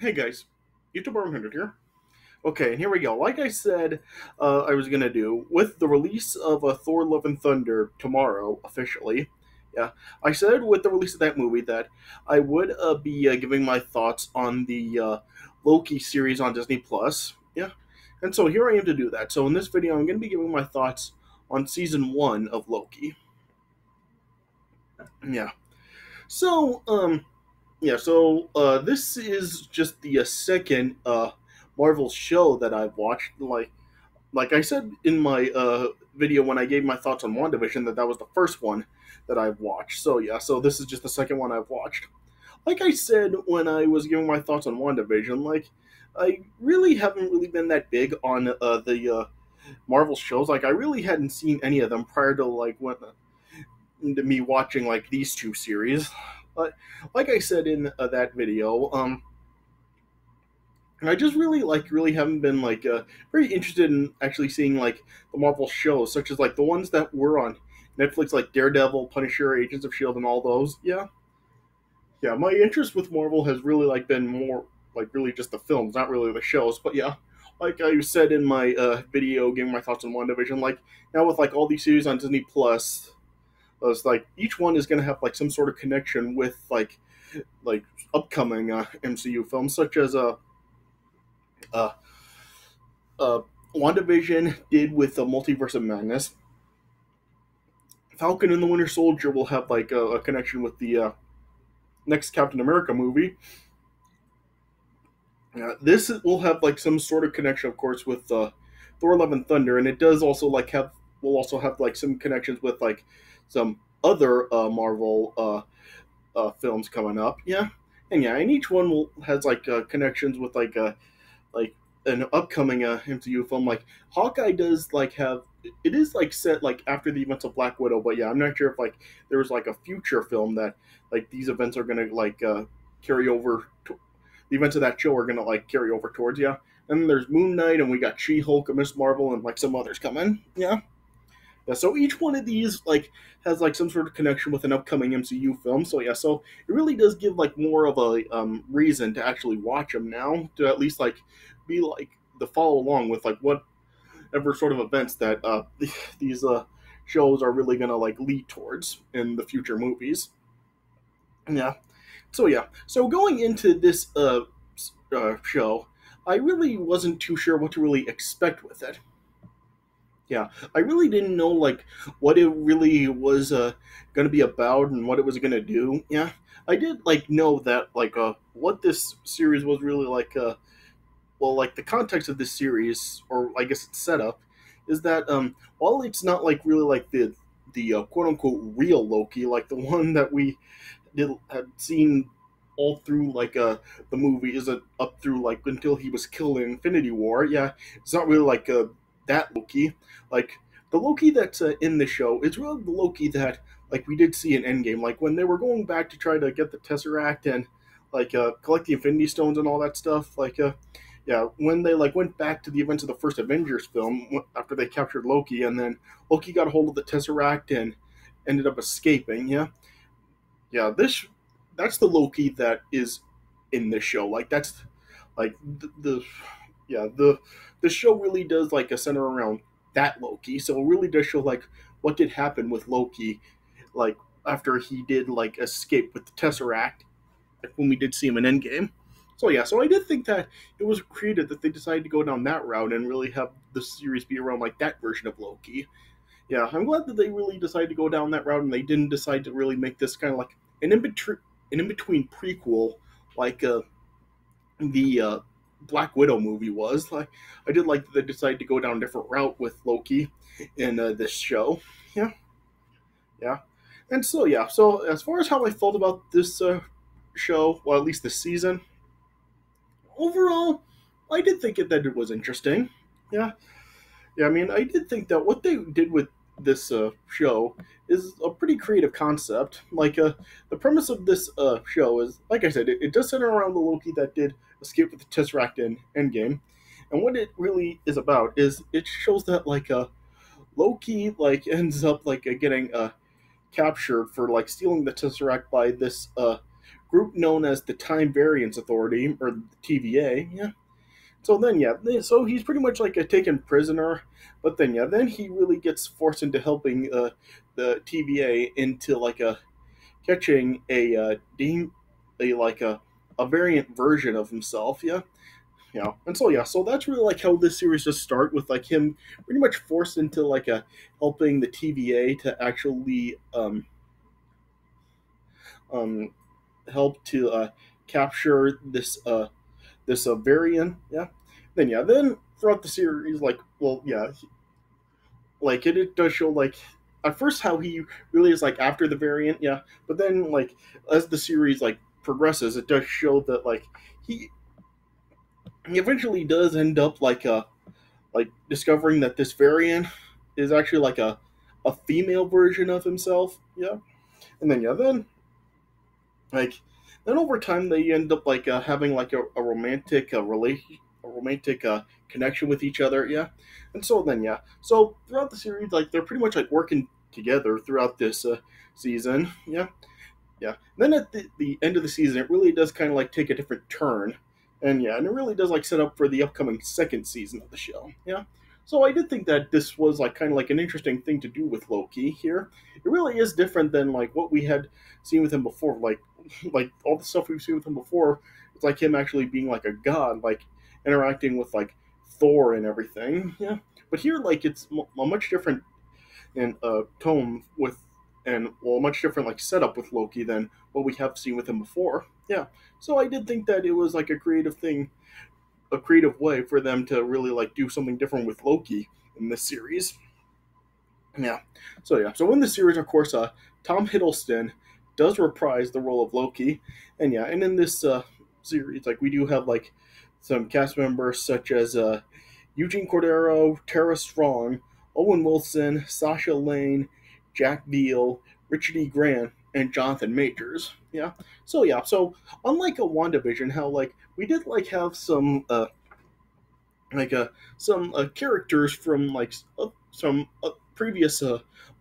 Hey guys, YouTube 100 here. Okay, and here we go. Like I said, I was gonna do with the release of Thor: Love and Thunder tomorrow officially. Yeah, I said with the release of that movie that I would be giving my thoughts on the Loki series on Disney Plus. Yeah, and so here I am to do that. So in this video, I'm gonna be giving my thoughts on season one of Loki. Yeah. So this is just the second Marvel show that I've watched. Like I said in my video when I gave my thoughts on WandaVision, that was the first one that I've watched. So yeah, so this is just the second one I've watched. Like I said when I was giving my thoughts on WandaVision, like I really haven't really been that big on the Marvel shows. Like I really hadn't seen any of them prior to me watching like these two series. But like I said in that video, I just really haven't been very interested in actually seeing like the Marvel shows, such as like the ones that were on Netflix, like Daredevil, Punisher, Agents of Shield, and all those. Yeah, yeah. My interest with Marvel has really been more like really just the films, not really the shows. But yeah, like I said in my video, giving my thoughts on WandaVision, like now with like all these series on Disney Plus, it's like each one is gonna have like some sort of connection with like upcoming MCU films, such as uh, uh, WandaVision did with the Multiverse of Madness. Falcon and the Winter Soldier will have like a connection with the next Captain America movie. This will have like some sort of connection, of course, with Thor: Love and Thunder, and it does also like have will also have like some connections with like some other Marvel films coming up. Yeah, and each one will has like connections with like an upcoming MCU film. Like Hawkeye does like have it is like set like after the events of Black Widow, but yeah, I'm not sure if like there was like a future film that like these events are gonna carry over. The events of that show are gonna like carry over towards. Yeah. And then there's Moon Knight, and we got She Hulk, and Miss Marvel, and like some others coming. Yeah. Yeah, so each one of these like has like some sort of connection with an upcoming MCU film. So yeah, so it really does give like more of a reason to actually watch them now, to at least like be like to follow along with like whatever sort of events that these shows are really gonna like lead towards in the future movies. Yeah. So yeah, so going into this show, I really wasn't too sure what to really expect with it. Yeah, I really didn't know like what it really was going to be about and what it was going to do. Yeah, I did like know that like what this series was really like. Well, like the context of this series, or I guess its setup, is that while it's not like really like the quote unquote real Loki, like the one that we had seen all through like the movie, is it up through like until he was killed in Infinity War. Yeah, it's not really like that Loki. Like the Loki that's in the show is really the Loki that like we did see in Endgame. Like when they were going back to try to get the Tesseract and like collect the Infinity Stones and all that stuff. Like yeah, when they like went back to the events of the first Avengers film after they captured Loki, and then Loki got a hold of the Tesseract and ended up escaping. Yeah, yeah. That's the Loki that is in this show. Like that's like the yeah the show really does like a center around that Loki. So it really does show like what did happen with Loki, like after he did like escape with the Tesseract, like when we did see him in Endgame. So yeah, so I did think that it was creative that they decided to go down that route and really have the series be around like that version of Loki. Yeah, I'm glad that they really decided to go down that route and they didn't decide to really make this kind of like an in between prequel, like the Black Widow movie was. Like, I did like that they decided to go down a different route with Loki in this show. Yeah, yeah, and so yeah. So as far as how I felt about this show, well, at least this season, overall, I did think that it was interesting. Yeah, yeah, I mean, I did think that what they did with this show is a pretty creative concept. Like, the premise of this show is, like I said, it does center around the Loki that did escape with the Tesseract in Endgame. And what it really is about is it shows that, like, Loki, like, ends up, like, getting captured for, like, stealing the Tesseract by this group known as the Time Variance Authority, or the TVA. Yeah. So then, yeah, so he's pretty much like a taken prisoner, but then, yeah, then he really gets forced into helping the TVA into like a catching a like a variant version of himself. Yeah, yeah, and so yeah, so that's really like how this series just start with like him pretty much forced into like a helping the TVA to actually um help to capture this variant. Yeah, then yeah, then throughout the series, like, well, yeah, like it does show like at first how he really is like after the variant. Yeah, but then like as the series like progresses, it does show that like he he eventually does end up like discovering that this variant is actually like a female version of himself. Yeah, and then yeah, like then over time they end up like having like a romantic relation, a romantic connection with each other. Yeah, and so then yeah, so throughout the series, like they're pretty much like working together throughout this season. Yeah, yeah. Then at the end of the season, it really does kind of like take a different turn, and yeah, and it really does like set up for the upcoming second season of the show. Yeah. So I did think that this was like kind of like an interesting thing to do with Loki here. It really is different than like what we had seen with him before. Like all the stuff we've seen with him before, it's like him actually being like a god, like interacting with like Thor and everything. Yeah. But here, like it's a much different and tone with and well, a much different like setup with Loki than what we have seen with him before. Yeah, so I did think that it was like a creative thing, a creative way for them to really like do something different with Loki in this series. Yeah, so yeah, so in this series, of course, Tom Hiddleston does reprise the role of Loki, and yeah, and in this series, like we do have like some cast members such as Eugene Cordero, Tara Strong, Owen Wilson, Sasha Lane, Jack Veal, Richard E. Grant, and Jonathan Majors. Yeah. So yeah. So unlike a WandaVision, how like we did like have like some characters from like some previous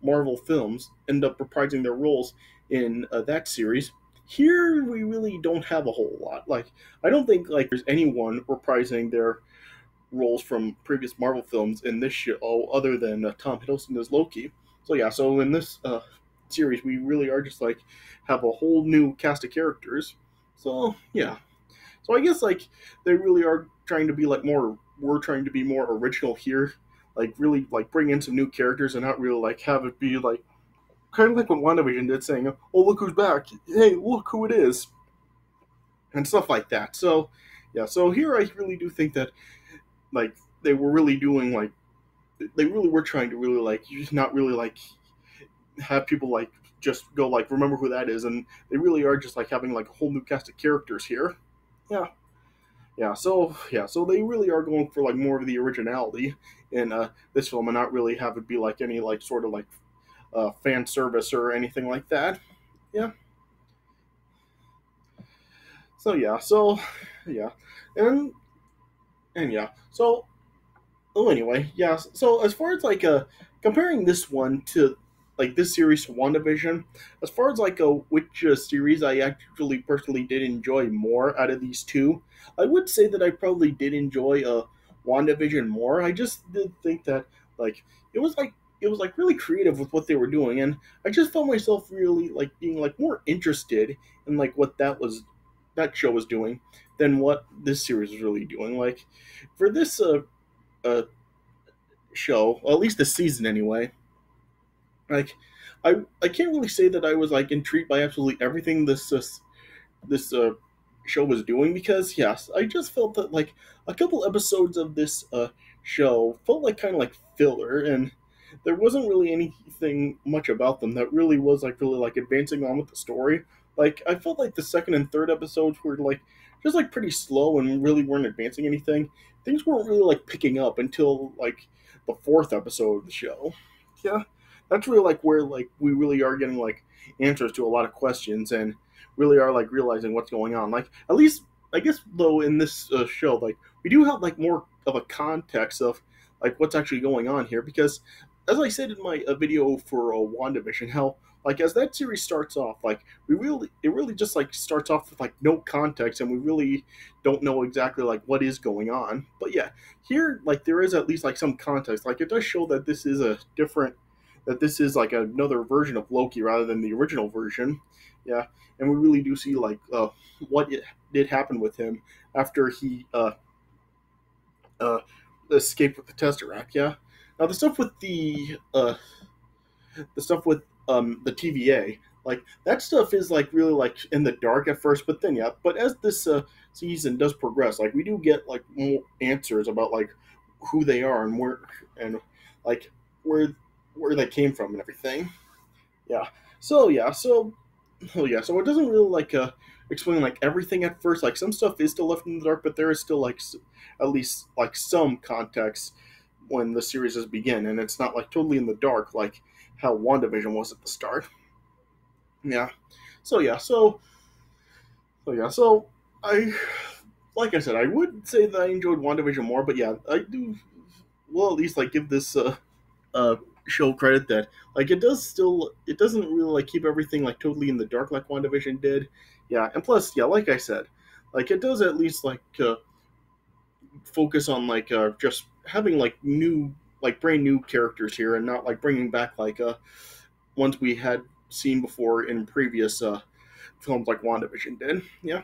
Marvel films end up reprising their roles in that series. Here we really don't have a whole lot. Like I don't think like there's anyone reprising their roles from previous Marvel films in this show, other than Tom Hiddleston as Loki. So yeah, so in this series, we really are just like have a whole new cast of characters. So yeah, so I guess like they really are trying to be like more. We're trying to be more original here, like really like bring in some new characters and not really like have it be like kind of like what WandaVision did, saying, "Oh look who's back! Hey, look who it is," and stuff like that. So yeah, so here I really do think that like they were really doing like they really were trying to really like you just not really like have people like just go like remember who that is, and they really are just like having like a whole new cast of characters here. Yeah, yeah, so they really are going for like more of the originality in this film, and not really have it be like any like sort of like fan service or anything like that. Yeah, so yeah, so yeah, and yeah, so oh, anyway, yeah. So as far as like comparing this one to like this series to WandaVision, as far as like which series I actually personally did enjoy more out of these two, I would say that I probably did enjoy WandaVision more. I just did think that like it was like it was like really creative with what they were doing, and I just felt myself really like being like more interested in like what that show was doing than what this series was really doing. Like for this uh show, well, at least this season anyway. Like, I can't really say that I was like intrigued by absolutely everything this show was doing, because yes, I just felt that like a couple episodes of this show felt like kind of like filler, and there wasn't really anything much about them that really was like really like advancing on with the story. Like I felt like the second and third episodes were like just like pretty slow and really weren't advancing anything. Things weren't really like picking up until like the fourth episode of the show. Yeah, that's really like where like we really are getting like answers to a lot of questions, and really are like realizing what's going on. Like at least I guess though in this show, like we do have like more of a context of like what's actually going on here, because as I said in my video for WandaVision, how like as that series starts off, like it really just like starts off with like no context, and we really don't know exactly like what is going on. But yeah, here like there is at least like some context. Like it does show that this is a different, that this is like another version of Loki rather than the original version. Yeah, and we really do see like what it did happen with him after he uh, escaped with the Tesseract. Yeah. Now the stuff with the TVA, like that stuff is like really like in the dark at first, but then yeah, but as this season does progress, like we do get like more answers about like who they are and like where where they came from and everything. Yeah. So yeah, so oh yeah, so it doesn't really like explain like everything at first. Like some stuff is still left in the dark, but there is still like at least like some context when the series has begin, and it's not like totally in the dark like how WandaVision was at the start. Yeah. So yeah, so I like I said, I would say that I enjoyed WandaVision more, but yeah, I do well at least like give this uh show credit that like it doesn't really like keep everything like totally in the dark like WandaVision did. Yeah, and plus, yeah, like I said, like it does at least like focus on like just having like new like brand new characters here and not like bringing back like ones we had seen before in previous films like WandaVision did. Yeah.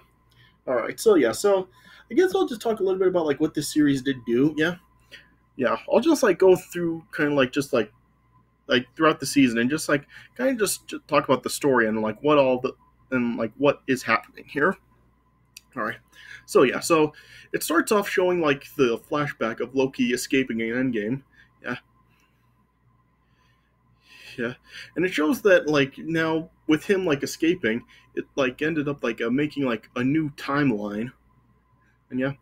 All right. So yeah. So I guess I'll just talk a little bit about like what this series did do. Yeah. Yeah. I'll just like go through kind of like just like throughout the season and just like kind of just talk about the story and like what all the and like what is happening here. All right. So yeah. So it starts off showing like the flashback of Loki escaping in Endgame. Yeah. Yeah, and it shows that like now with him like escaping, it like ended up like making like a new timeline, and yeah,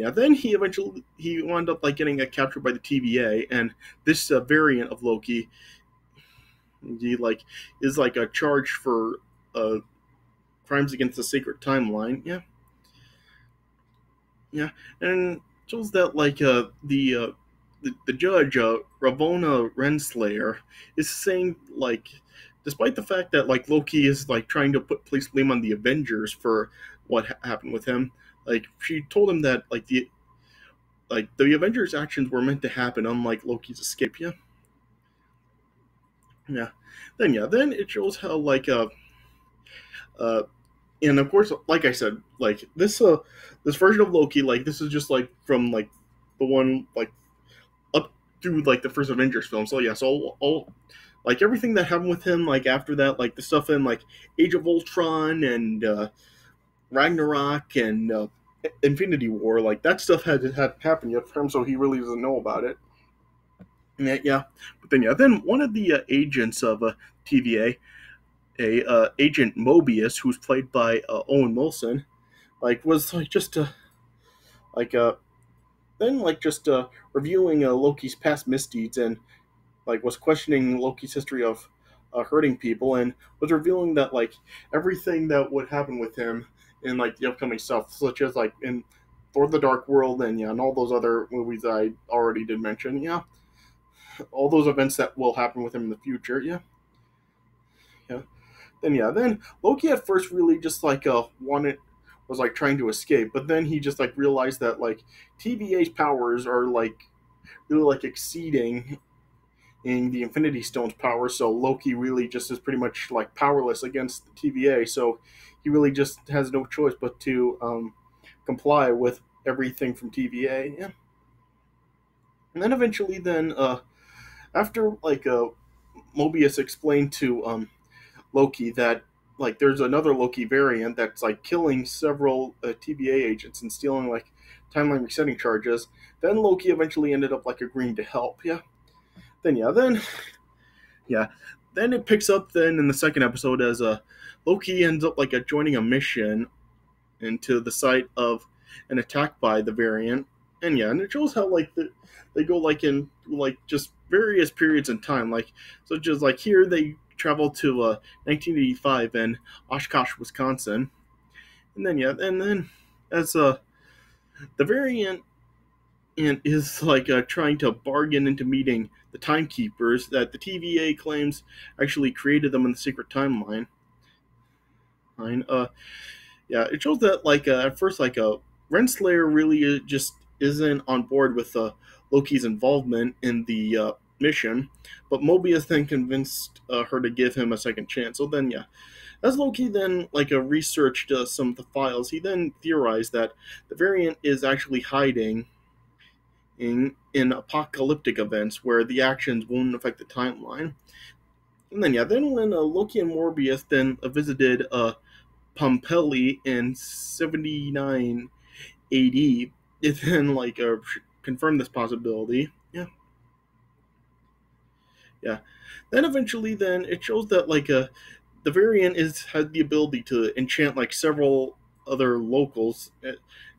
then he eventually he wound up like getting captured by the TVA, and this variant of Loki, he like is like a charge for uh crimes against the sacred timeline. Yeah, yeah, and shows that like the judge Ravonna Renslayer is saying like, despite the fact that like Loki is like trying to place blame on the Avengers for what happened with him, like she told him that like the Avengers' actions were meant to happen, unlike Loki's escape. Yeah, yeah, then it shows how like uh and of course, like I said, like this version of Loki, like this is just like from like the one like up through like the first Avengers film. So yeah, so all like everything that happened with him, like after that, like the stuff in like Age of Ultron and Ragnarok and Infinity War, like that stuff had happened yet for him, so he really doesn't know about it. And yeah, but then yeah, then one of the agents of TVA, Agent Mobius, who's played by Owen Wilson, like was like just like then like just reviewing Loki's past misdeeds and like was questioning Loki's history of hurting people and was revealing that like everything that would happen with him in like the upcoming stuff, such as like in Thor: The Dark World and yeah, and all those other movies that I already did mention. Yeah, all those events that will happen with him in the future. Yeah, yeah. Then Loki at first really just like wanted was like trying to escape, but then he just like realized that like TVA's powers are like really like exceeding in the Infinity Stone's power, so Loki really just is pretty much like powerless against the TVA. So he really just has no choice but to comply with everything from TVA. Yeah, and then eventually, then after like Mobius explained to Loki that like there's another Loki variant that's like killing several TVA agents and stealing like timeline resetting charges. Then Loki eventually ended up like agreeing to help. Yeah. Then yeah, then it picks up then in the second episode as Loki ends up like joining a mission into the site of an attack by the variant, and yeah, and it shows how like they go like in like just various periods in time, like such as like here they travel to 1985 in Oshkosh, Wisconsin, and then yeah, and then as the variant. and is like trying to bargain into meeting the timekeepers that the TVA claims actually created them in the secret timeline. Yeah, it shows that at first Renslayer really just isn't on board with Loki's involvement in the mission, but Mobius then convinced her to give him a second chance. So then, yeah, as Loki then researched some of the files, he then theorized that the variant is actually hiding in apocalyptic events where the actions won't affect the timeline. And then, yeah, then when Loki and Morbius then visited Pompeii in 79 AD, it then confirmed this possibility. Yeah, yeah. Then eventually, then it shows that the variant is had the ability to enchant several other locals,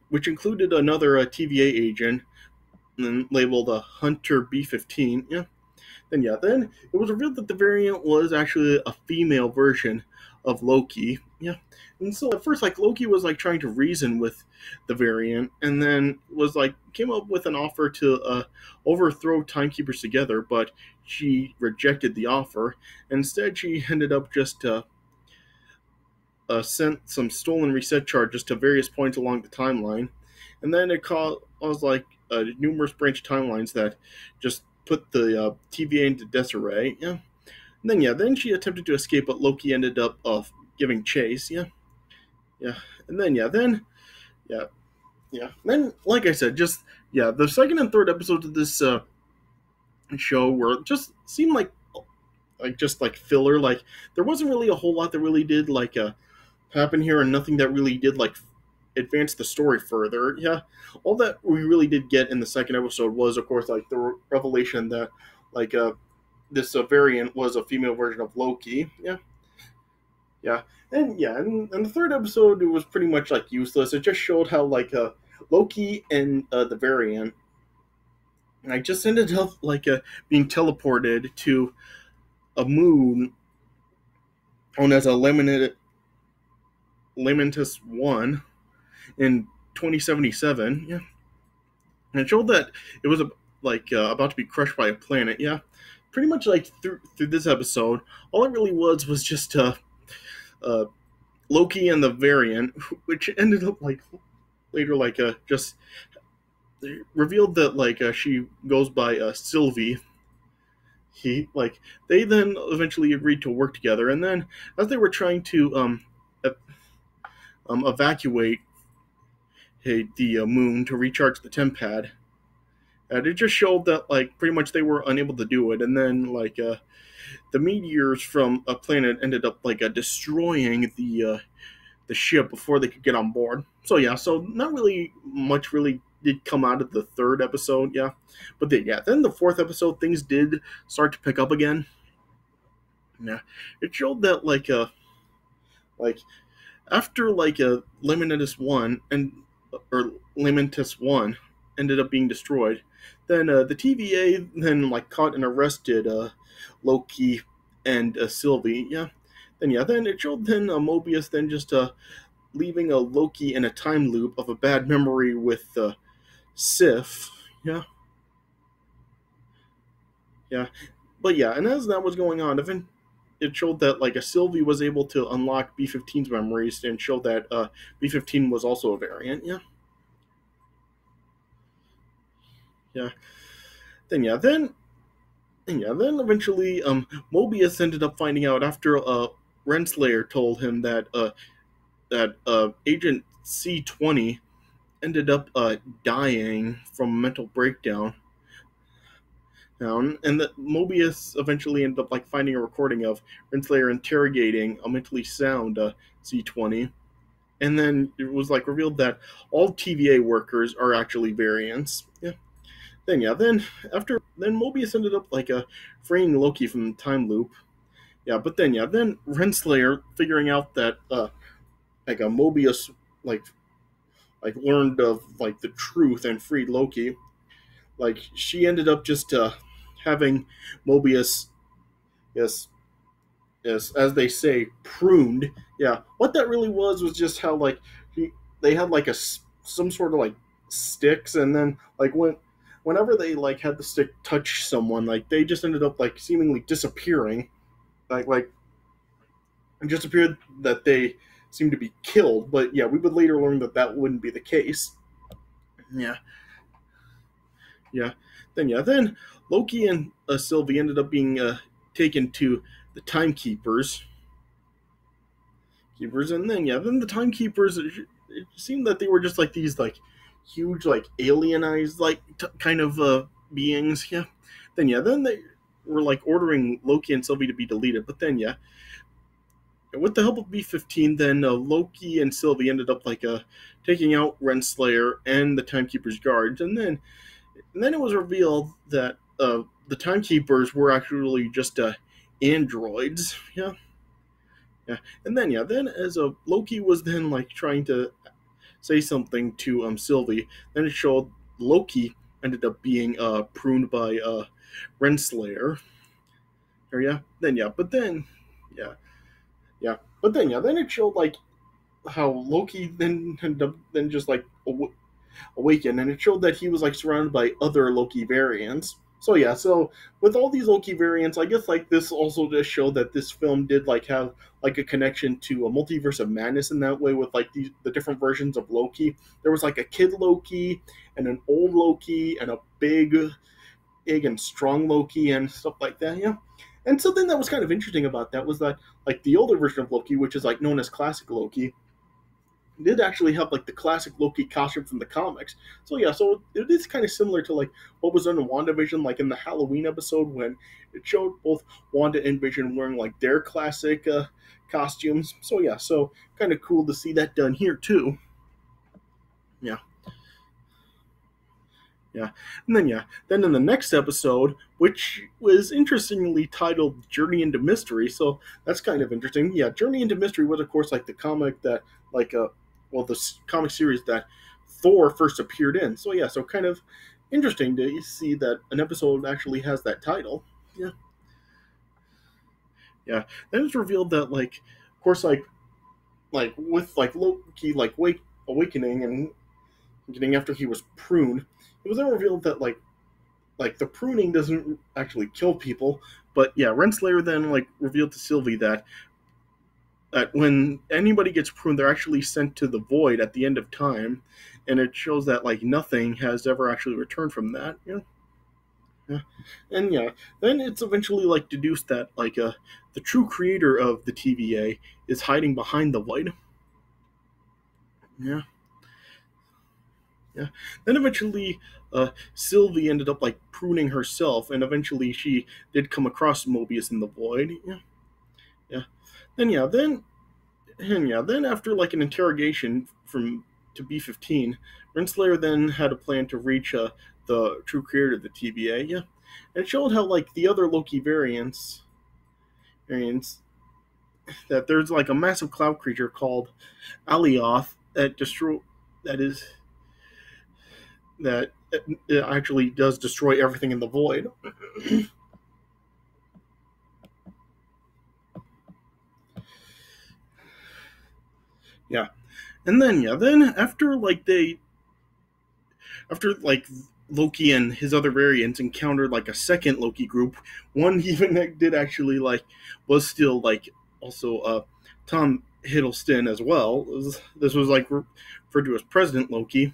which included another TVA agent labeled Hunter B-15. Yeah, then it was revealed that the variant was actually a female version of Loki. Yeah. And so at first Loki was trying to reason with the variant and then was came up with an offer to overthrow timekeepers together, but she rejected the offer. Instead she ended up just sent some stolen reset charges to various points along the timeline, and then it caused numerous branch timelines that just put the TVA into disarray. Yeah, and then then she attempted to escape, but Loki ended up giving chase. Yeah, yeah, and then yeah, yeah. Then like I said, just yeah, the second and third episodes of this show were just seemed just filler. There wasn't really a whole lot that really did happen here, and nothing that really did advance the story further. Yeah, all that we really did get in the second episode was, of course, the revelation that like uh, this variant was a female version of Loki. Yeah, yeah, and the third episode it was pretty much useless. It just showed how Loki and the variant, and I just ended up being teleported to a moon known as a Lamentus One in 2077. Yeah, and it showed that it was about to be crushed by a planet. Yeah, pretty much through this episode, all it really was just uh, Loki and the variant, which ended up later just revealed that she goes by Sylvie. He they then eventually agreed to work together, and then as they were trying to evacuate the moon to recharge the temp pad, and it just showed that pretty much they were unable to do it, and then the meteors from a planet ended up destroying the ship before they could get on board. So yeah, so not really much really did come out of the third episode. Yeah, but then the fourth episode things did start to pick up again. Yeah, it showed that like after Lamentus One and or Lamentus One ended up being destroyed, then the TVA then caught and arrested Loki and Sylvie. Yeah, then it showed then Mobius then just leaving a Loki in a time loop of a bad memory with Sif. Yeah, yeah, but yeah, and as that was going on, even it showed that a Sylvie was able to unlock B-15's memories and showed that B-15 was also a variant. Yeah, yeah. Then yeah, then eventually Mobius ended up finding out after Renslayer told him that Agent C-20 ended up dying from a mental breakdown. And that Mobius eventually ended up finding a recording of Renslayer interrogating a mentally sound C-20, and then it was revealed that all TVA workers are actually variants. Yeah. Then after then Mobius ended up freeing Loki from the time loop. Yeah, but then Renslayer figuring out that a Mobius learned of the truth and freed Loki. She ended up just having Mobius, yes, yes, as they say, pruned. Yeah, what that really was just how he they had some sort of sticks, and then when whenever they like had the stick touch someone, like they just ended up like seemingly disappearing, like it just appeared that they seemed to be killed. But yeah, we would later learn that that wouldn't be the case. Yeah, yeah. Then Loki and Sylvie ended up being taken to the timekeepers. And then the timekeepers. It seemed that they were just like these like huge like alienized like kind of beings. Yeah. Then they were like ordering Loki and Sylvie to be deleted. But then with the help of B-15, then Loki and Sylvie ended up like taking out Renslayer and the Timekeeper's guards, and then it was revealed that the Timekeepers were actually just androids. Yeah, yeah, then as Loki was then like trying to say something to Sylvie, then it showed Loki ended up being pruned by Renslayer. Or but then yeah, then it showed like how Loki then ended up then just like awakened, and it showed that he was like surrounded by other Loki variants. So so with all these Loki variants, I guess like this also just showed that this film did like have like a connection to a multiverse of madness in that way with like the different versions of Loki. There was like a kid Loki and an old Loki and a big and strong Loki and stuff like that. Yeah. And something that was kind of interesting about that was that like the older version of Loki, which is like known as classic Loki, did actually have like the classic Loki costume from the comics. So so it is kind of similar to like what was done in WandaVision, like in the Halloween episode when it showed both Wanda and Vision wearing like their classic costumes. So so kind of cool to see that done here too. Yeah. Yeah. And then in the next episode, which was interestingly titled Journey into Mystery, so that's kind of interesting. Yeah, Journey into Mystery was of course like the comic that like the comic series that Thor first appeared in. So so kind of interesting to see that an episode actually has that title. Yeah. Yeah. Then it's revealed that like of course like with like Loki like awakening and getting after he was pruned, it was then revealed that like the pruning doesn't actually kill people, but yeah, Renslayer then like revealed to Sylvie that when anybody gets pruned, they're actually sent to the void at the end of time, and it shows that like nothing has ever actually returned from that. Yeah, yeah, and then it's eventually like deduced that like the true creator of the TVA is hiding behind the void. Yeah, yeah. Then eventually, Sylvie ended up like pruning herself, and eventually she did come across Mobius in the void. Yeah, yeah. Then then after like an interrogation from to B-15, Renslayer then had a plan to reach the true creator of the TVA. Yeah, and it showed how like the other Loki variants that there's like a massive cloud creature called Alioth that is that it actually does destroy everything in the void. Yeah, and then after like Loki and his other variants encountered like a second Loki group. One even that did actually like was still like also Tom Hiddleston as well. This was like referred to as President Loki.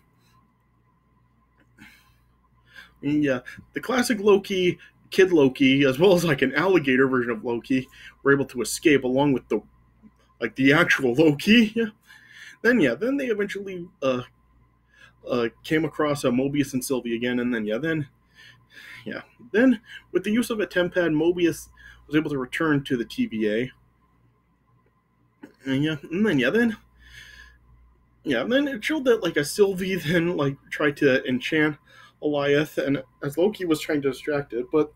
And, yeah, the classic Loki, Kid Loki, as well as like an alligator version of Loki, were able to escape along with the actual Loki. Then they eventually came across Mobius and Sylvie again, and yeah, then with the use of a tempad, Mobius was able to return to the TVA. And then it showed that like a Sylvie then like tried to enchant Goliath, and as Loki was trying to distract it, but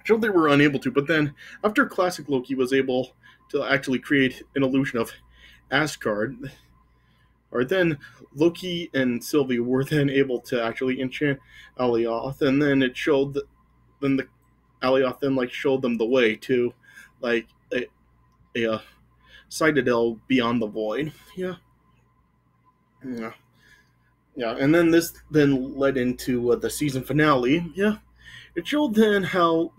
showed they were unable to. But then after classic Loki was able to actually create an illusion of Asgard, or then Loki and Sylvie were then able to actually enchant Alioth, and then it showed that then the Alioth then like showed them the way to like a citadel beyond the void. Yeah, yeah, Yeah, and then this then led into the season finale. Yeah, it showed then how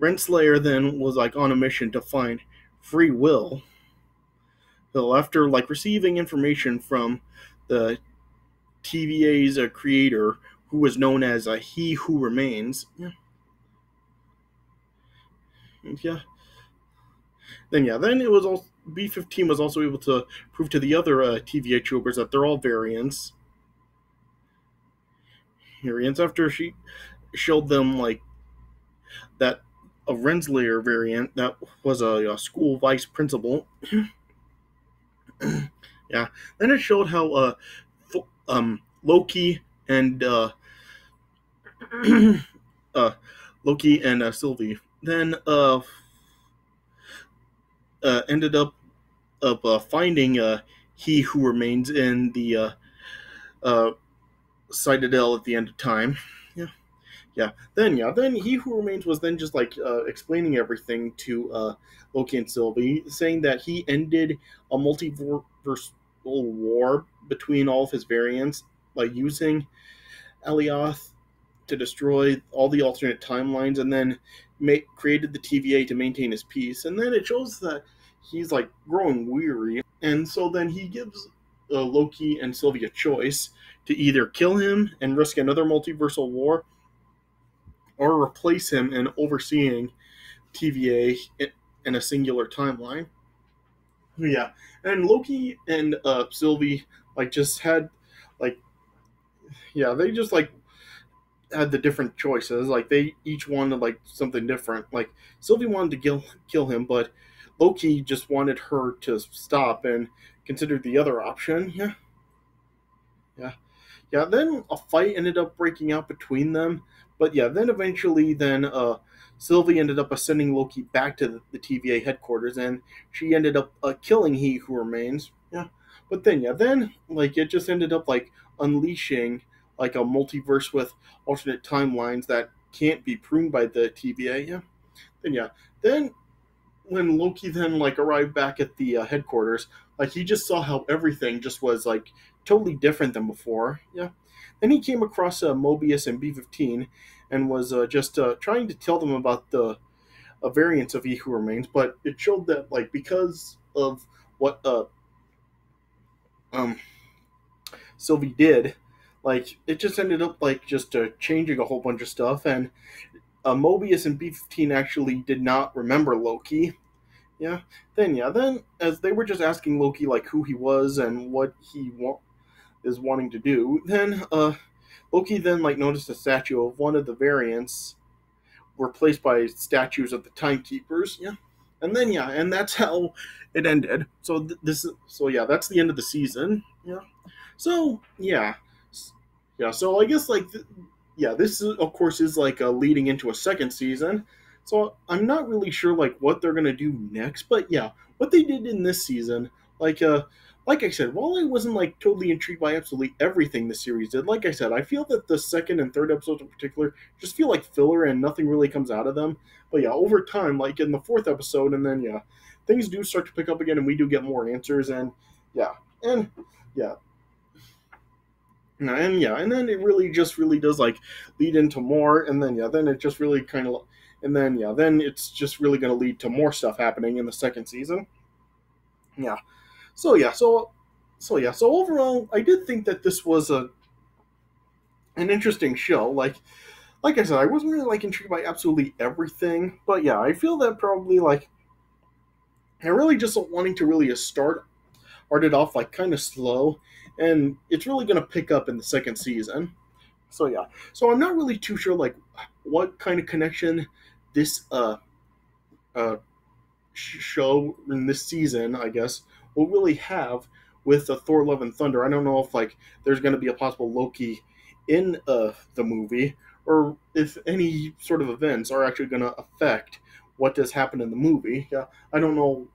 Renslayer then was like on a mission to find free will. So after like receiving information from the TVA's creator, who was known as He Who Remains. Yeah, yeah. Then it was also B-15 was also able to prove to the other TVA troopers that they're all variants. After she showed them like that a Renslayer variant that was a school vice principal. Yeah. Then it showed how Loki and uh, Loki and Sylvie then ended up finding He Who Remains in the uh, Citadel at the end of time. Yeah. Then He Who Remains was then just like explaining everything to Loki and Sylvie, saying that he ended a multiversal war between all of his variants by using Alioth to destroy all the alternate timelines, and then created the TVA to maintain his peace. And then it shows that he's like growing weary, and so then he gives Loki and Sylvie a choice to either kill him and risk another multiversal war, or replace him in overseeing TVA in a singular timeline. Yeah, and Loki and Sylvie like just had like they just like had the different choices. Like they each wanted like something different. Like Sylvie wanted to kill him, but Loki just wanted her to stop and considered the other option. Yeah, yeah, yeah. Then a fight ended up breaking out between them, but yeah, then eventually, then Sylvie ended up sending Loki back to the TVA headquarters, and she ended up killing He Who Remains. Yeah, but then then like it just ended up like unleashing like a multiverse with alternate timelines that can't be pruned by the TVA. Yeah, then when Loki then like arrived back at the headquarters, like he just saw how everything just was like totally different than before. Yeah. Then he came across Mobius and B-15 and was just trying to tell them about the variants of He Who Remains, but it showed that like because of what um, Sylvie did, like it just ended up like just changing a whole bunch of stuff, and Mobius and B-15 actually did not remember Loki. Then as they were just asking Loki like who he was and what he is wanting to do, then Loki then like noticed a statue of one of the variants replaced by statues of the timekeepers. And that's how it ended. That's the end of the season. So I guess this is, of course is like leading into a second season. So I'm not really sure like what they're gonna do next, but yeah, what they did in this season, like I said, while I wasn't like totally intrigued by absolutely everything the series did, like I said, I feel that the second and third episodes in particular just feel like filler and nothing really comes out of them. But yeah, over time, like in the fourth episode, and then things do start to pick up again, and we do get more answers, and yeah, and yeah, and then it really just really does like lead into more, and then it just really kind of, and then it's just really going to lead to more stuff happening in the second season. Yeah. So yeah, so overall, I did think that this was an interesting show. Like I said, I wasn't really like intrigued by absolutely everything, but yeah, I feel that probably like I really just wanting to really started off like kind of slow, and it's really going to pick up in the second season. So yeah, so I'm not really too sure like what kind of connection this uh show in this season, I guess, will really have with Thor: Love and Thunder. I don't know if like there's going to be a possible Loki in the movie, or if any sort of events are actually going to affect what does happen in the movie. Yeah, I don't know,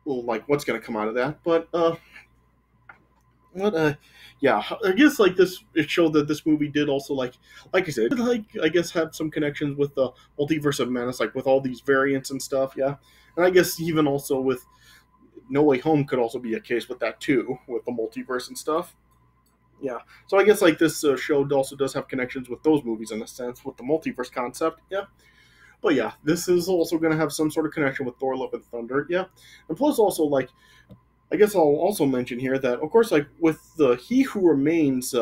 like what's going to come out of that, but what yeah, I guess like this it showed that this movie did also like I said, like I guess have some connections with the multiverse of madness, like with all these variants and stuff. Yeah, and I guess even also with No Way Home could also be a case with that too, with the multiverse and stuff. Yeah. So I guess like this show also does have connections with those movies in a sense with the multiverse concept. Yeah. But yeah, this is also going to have some sort of connection with Thor: Love and Thunder. Yeah. And plus also like I guess I'll also mention here that of course like with the He Who Remains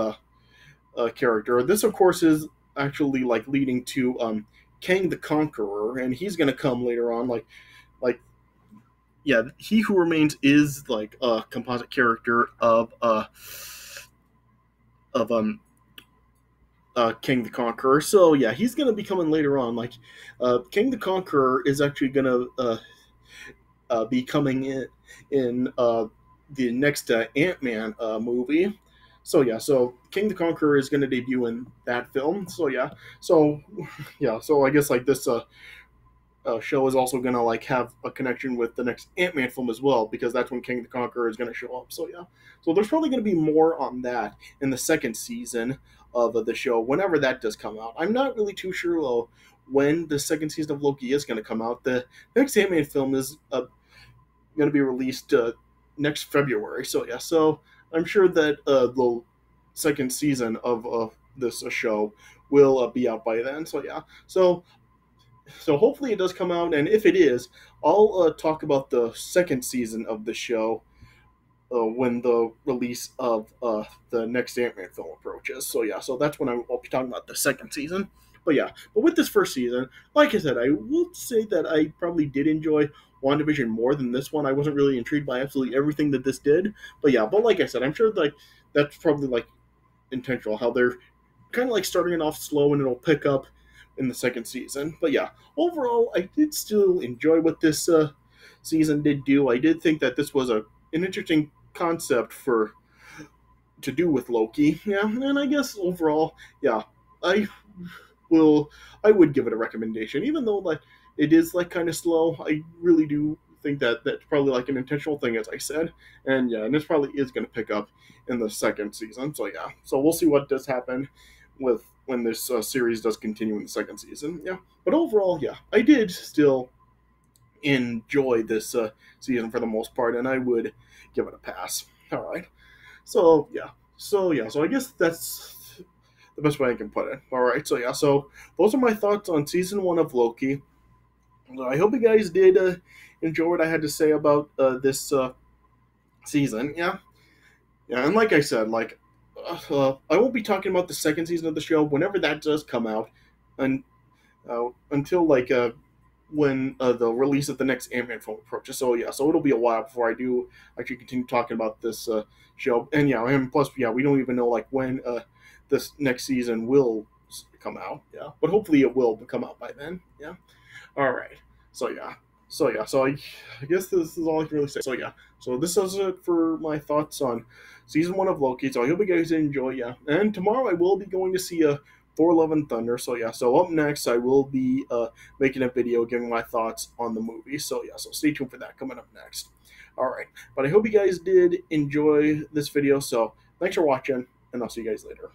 character, this of course is actually like leading to Kang the Conqueror, and he's going to come later on. Like yeah, He Who Remains is like a composite character of King the Conqueror. So yeah, he's gonna be coming later on. Like King the Conqueror is actually gonna be coming in the next Ant Man movie. So yeah, so King the Conqueror is gonna debut in that film. So yeah, so yeah, so I guess like this show is also gonna like have a connection with the next Ant Man film as well because that's when King the Conqueror is gonna show up. So yeah, so there's probably gonna be more on that in the second season of the show whenever that does come out. I'm not really too sure though when the second season of Loki is gonna come out. The next Ant Man film is gonna be released next February. So yeah, so I'm sure that the second season of this show will be out by then. So yeah, so hopefully it does come out, and if it is, I'll talk about the second season of the show when the release of the next Ant-Man film approaches. So yeah, so that's when I'll be talking about the second season. But yeah, but with this first season, like I said, I will say that I probably did enjoy WandaVision more than this one. I wasn't really intrigued by absolutely everything that this did. But yeah, but like I said, I'm sure like that's probably like intentional how they're kind of like starting it off slow and it'll pick up in the second season. But yeah, overall, I did still enjoy what this season did do. I did think that this was an interesting concept for to do with Loki. Yeah, and I guess overall, yeah, I will I would give it a recommendation, even though like it is like kind of slow. I really do think that that's probably like an intentional thing, as I said, and yeah, and this probably is going to pick up in the second season. So yeah, so we'll see what does happen with when this series does continue in the second season. Yeah, but overall, yeah, I did still enjoy this season for the most part, and I would give it a pass. All right, so yeah, so I guess that's the best way I can put it. All right, so yeah, so those are my thoughts on season one of Loki. I hope you guys did enjoy what I had to say about this season. Yeah, yeah, and like I said, like I won't be talking about the second season of the show whenever that does come out, and until like when the release of the next Ant-Man film approaches. So yeah, so it'll be a while before I do actually continue talking about this show. And yeah, and plus yeah, we don't even know like when this next season will come out. Yeah, but hopefully it will come out by then. Yeah. All right. So yeah. So yeah. So I guess this is all I can really say. So yeah. So this is it for my thoughts on season one of Loki. So I hope you guys enjoy. Yeah. And tomorrow I will be going to see Thor: Love and Thunder. So yeah. So up next I will be making a video giving my thoughts on the movie. So yeah. So stay tuned for that coming up next. All right. But I hope you guys did enjoy this video. So thanks for watching, and I'll see you guys later.